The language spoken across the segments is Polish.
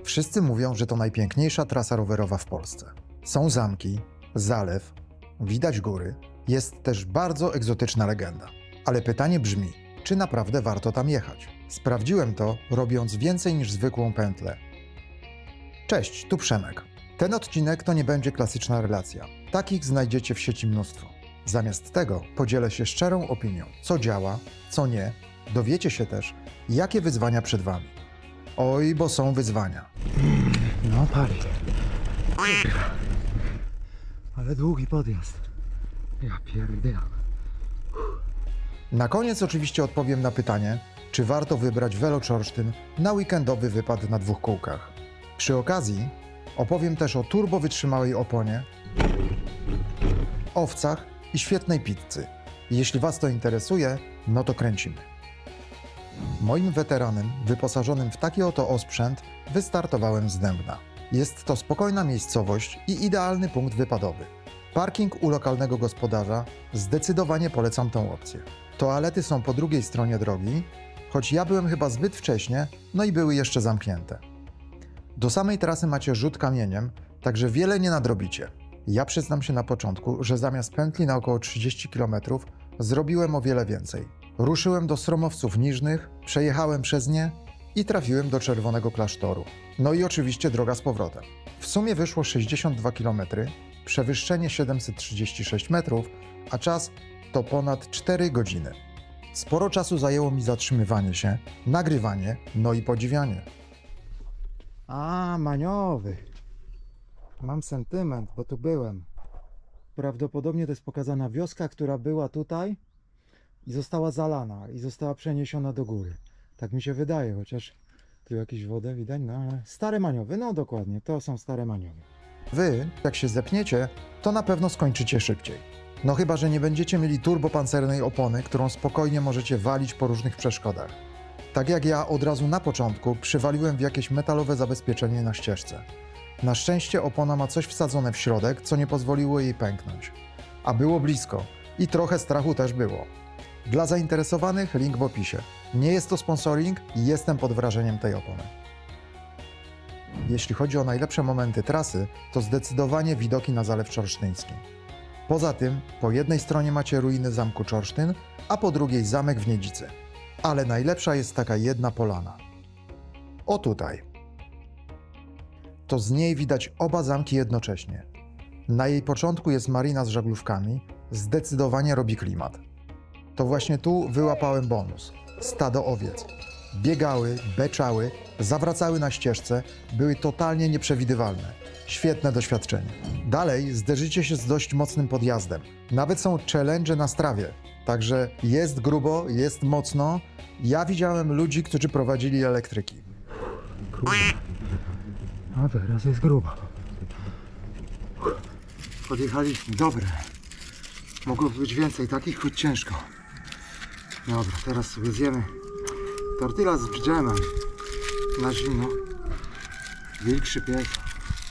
Wszyscy mówią, że to najpiękniejsza trasa rowerowa w Polsce. Są zamki, zalew, widać góry, jest też bardzo egzotyczna legenda. Ale pytanie brzmi, czy naprawdę warto tam jechać? Sprawdziłem to, robiąc więcej niż zwykłą pętlę. Cześć, tu Przemek. Ten odcinek to nie będzie klasyczna relacja. Takich znajdziecie w sieci mnóstwo. Zamiast tego podzielę się szczerą opinią, co działa, co nie. Dowiecie się też, jakie wyzwania przed wami. Oj, bo są wyzwania. No pali. Ale długi podjazd. Ja pierdolę. Na koniec oczywiście odpowiem na pytanie, czy warto wybrać Veloczorsztyn na weekendowy wypad na 2 kółkach. Przy okazji opowiem też o turbo wytrzymałej oponie, owcach i świetnej pizzy. Jeśli was to interesuje, no to kręcimy. Moim weteranem, wyposażonym w taki oto osprzęt, wystartowałem z Dębna. Jest to spokojna miejscowość i idealny punkt wypadowy. Parking u lokalnego gospodarza, zdecydowanie polecam tę opcję. Toalety są po drugiej stronie drogi, choć ja byłem chyba zbyt wcześnie, no i były jeszcze zamknięte. Do samej trasy macie rzut kamieniem, także wiele nie nadrobicie. Ja przyznam się na początku, że zamiast pętli na około 30 km zrobiłem o wiele więcej. Ruszyłem do Stromowców Niżnych, przejechałem przez nie i trafiłem do Czerwonego Klasztoru. No i oczywiście droga z powrotem. W sumie wyszło 62 km, przewyższenie 736 metrów, a czas to ponad 4 godziny. Sporo czasu zajęło mi zatrzymywanie się, nagrywanie, no i podziwianie. A, Maniowy. Mam sentyment, bo tu byłem. Prawdopodobnie to jest pokazana wioska, która była tutaj i została zalana i została przeniesiona do góry. Tak mi się wydaje, chociaż tu jakieś wodę widać, no ale stare Maniowy, no dokładnie, to są stare Maniowy. Wy, jak się zepniecie, to na pewno skończycie szybciej. No chyba, że nie będziecie mieli turbopancernej opony, którą spokojnie możecie walić po różnych przeszkodach. Tak jak ja od razu na początku przywaliłem w jakieś metalowe zabezpieczenie na ścieżce. Na szczęście opona ma coś wsadzone w środek, co nie pozwoliło jej pęknąć. A było blisko i trochę strachu też było. Dla zainteresowanych link w opisie. Nie jest to sponsoring i jestem pod wrażeniem tej opony. Jeśli chodzi o najlepsze momenty trasy, to zdecydowanie widoki na Zalew Czorsztyński. Poza tym, po jednej stronie macie ruiny zamku Czorsztyn, a po drugiej zamek w Niedzicy. Ale najlepsza jest taka jedna polana. O tutaj. To z niej widać oba zamki jednocześnie. Na jej początku jest marina z żaglówkami, zdecydowanie robi klimat. To właśnie tu wyłapałem bonus. Stado owiec. Biegały, beczały, zawracały na ścieżce, były totalnie nieprzewidywalne. Świetne doświadczenie. Dalej zderzycie się z dość mocnym podjazdem. Nawet są challenge na strawie. Także jest grubo, jest mocno. Ja widziałem ludzi, którzy prowadzili elektryki. Kurde. A teraz jest grubo. Podjechaliśmy, dobre. Mogło być więcej takich, choć ciężko. Dobra, teraz sobie zjemy tortilla z dżemem na zimno. Wilk pies.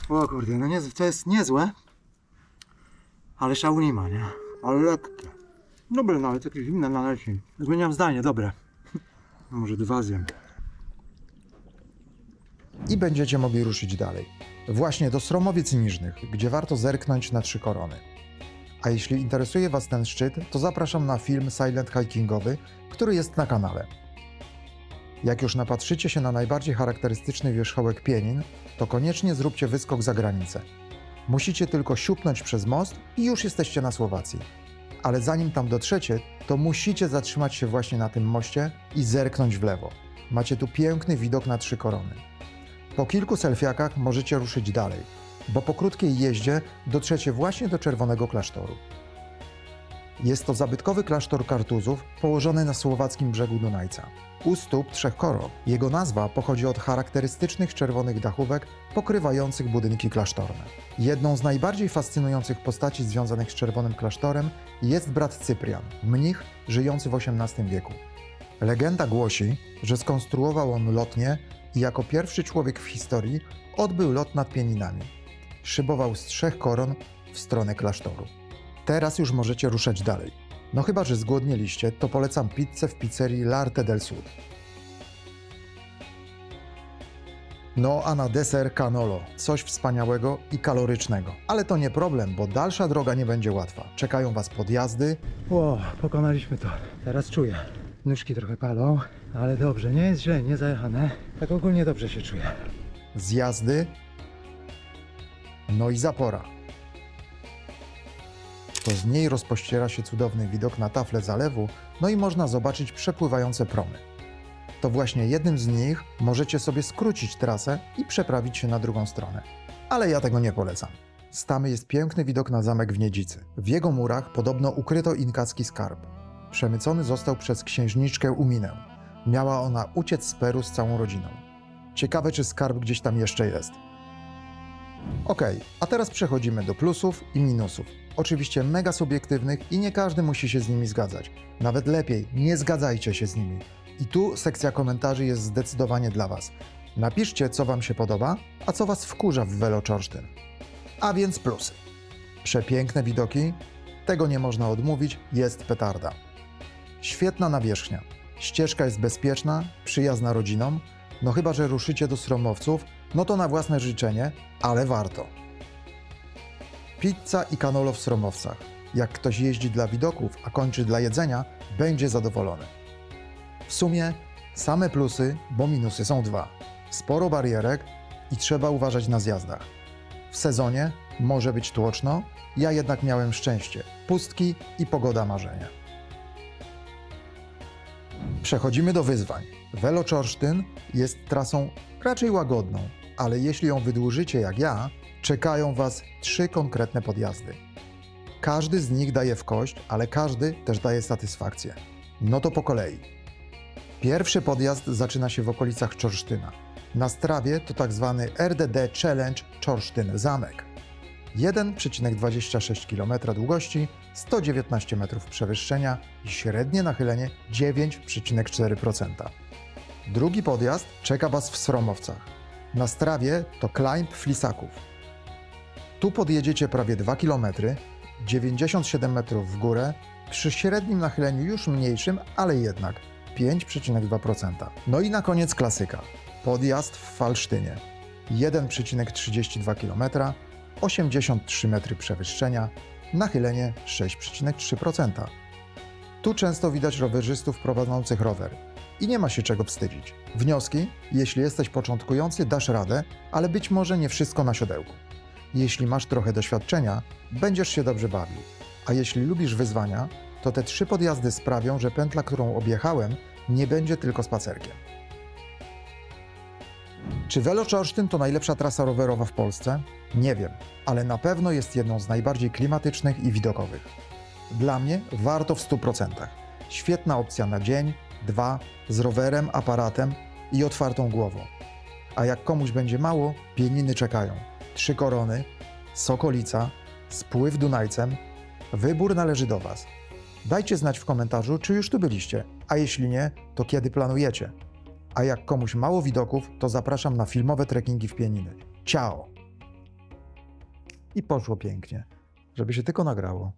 O kurde, no nie, to jest niezłe, ale szału nie ma, nie? Ale lekkie. Dobre nawet, takie zimne naleci. Zmieniam zdanie, dobre. No może 2 zjem. I będziecie mogli ruszyć dalej. Właśnie do Sromowiec Niżnych, gdzie warto zerknąć na 3 korony. A jeśli interesuje was ten szczyt, to zapraszam na film silent hikingowy, który jest na kanale. Jak już napatrzycie się na najbardziej charakterystyczny wierzchołek Pienin, to koniecznie zróbcie wyskok za granicę. Musicie tylko siupnąć przez most i już jesteście na Słowacji. Ale zanim tam dotrzecie, to musicie zatrzymać się właśnie na tym moście i zerknąć w lewo. Macie tu piękny widok na 3 korony. Po kilku selfiakach możecie ruszyć dalej, bo po krótkiej jeździe dotrzecie właśnie do Czerwonego Klasztoru. Jest to zabytkowy klasztor Kartuzów położony na słowackim brzegu Dunajca. U stóp 3 koron. Jego nazwa pochodzi od charakterystycznych czerwonych dachówek pokrywających budynki klasztorne. Jedną z najbardziej fascynujących postaci związanych z Czerwonym Klasztorem jest brat Cyprian, mnich żyjący w XVIII wieku. Legenda głosi, że skonstruował on lotnię i jako pierwszy człowiek w historii odbył lot nad Pieninami. Szybował z 3 koron w stronę klasztoru. Teraz już możecie ruszać dalej. No chyba, że zgłodnieliście, to polecam pizzę w pizzerii L'Arte del Sud. No a na deser canolo, coś wspaniałego i kalorycznego. Ale to nie problem, bo dalsza droga nie będzie łatwa. Czekają Was podjazdy. Ło, pokonaliśmy to. Teraz czuję. Nóżki trochę palą, ale dobrze, nie jest źle, nie zajechane. Tak ogólnie dobrze się czuję. Zjazdy, no i zapora. To z niej rozpościera się cudowny widok na taflę zalewu, no i można zobaczyć przepływające promy. To właśnie jednym z nich możecie sobie skrócić trasę i przeprawić się na drugą stronę. Ale ja tego nie polecam. Z tamy jest piękny widok na zamek w Niedzicy. W jego murach podobno ukryto inkacki skarb. Przemycony został przez księżniczkę Uminę. Miała ona uciec z Peru z całą rodziną. Ciekawe, czy skarb gdzieś tam jeszcze jest. Okej, a teraz przechodzimy do plusów i minusów. Oczywiście mega subiektywnych i nie każdy musi się z nimi zgadzać. Nawet lepiej, nie zgadzajcie się z nimi. I tu sekcja komentarzy jest zdecydowanie dla Was. Napiszcie, co Wam się podoba, a co Was wkurza w Veloczorsztyn. A więc plusy. Przepiękne widoki, tego nie można odmówić, jest petarda. Świetna nawierzchnia. Ścieżka jest bezpieczna, przyjazna rodzinom, no chyba że ruszycie do Sromowców, no to na własne życzenie, ale warto. Pizza i canolo w Sromowcach. Jak ktoś jeździ dla widoków, a kończy dla jedzenia, będzie zadowolony. W sumie same plusy, bo minusy są dwa. Sporo barierek i trzeba uważać na zjazdach. W sezonie może być tłoczno, ja jednak miałem szczęście. Pustki i pogoda marzenia. Przechodzimy do wyzwań. Veloczorsztyn jest trasą raczej łagodną, ale jeśli ją wydłużycie jak ja, czekają Was 3 konkretne podjazdy. Każdy z nich daje w kość, ale każdy też daje satysfakcję. No to po kolei. Pierwszy podjazd zaczyna się w okolicach Czorsztyna. Na strawie to tak zwany RDD Challenge Czorsztyn Zamek. 1,26 km długości, 119 metrów przewyższenia i średnie nachylenie 9,4%. Drugi podjazd czeka Was w Sromowcach. Na strawie to Climb Flisaków. Tu podjedziecie prawie 2 km, 97 metrów w górę, przy średnim nachyleniu już mniejszym, ale jednak 5,2%. No i na koniec klasyka. Podjazd w Falsztynie. 1,32 km, 83 metry przewyższenia, nachylenie 6,3%. Tu często widać rowerzystów prowadzących rower. I nie ma się czego wstydzić. Wnioski? Jeśli jesteś początkujący, dasz radę, ale być może nie wszystko na siodełku. Jeśli masz trochę doświadczenia, będziesz się dobrze bawił. A jeśli lubisz wyzwania, to te 3 podjazdy sprawią, że pętla, którą objechałem, nie będzie tylko spacerkiem. Czy Veloczorsztyn to najlepsza trasa rowerowa w Polsce? Nie wiem, ale na pewno jest jedną z najbardziej klimatycznych i widokowych. Dla mnie warto w 100%. Świetna opcja na dzień, 2, z rowerem, aparatem i otwartą głową. A jak komuś będzie mało, pieniny czekają. 3 korony, Sokolica, spływ Dunajcem. Wybór należy do Was. Dajcie znać w komentarzu, czy już tu byliście, a jeśli nie, to kiedy planujecie. A jak komuś mało widoków, to zapraszam na filmowe trekkingi w Pieniny. Ciao! I poszło pięknie, żeby się tylko nagrało.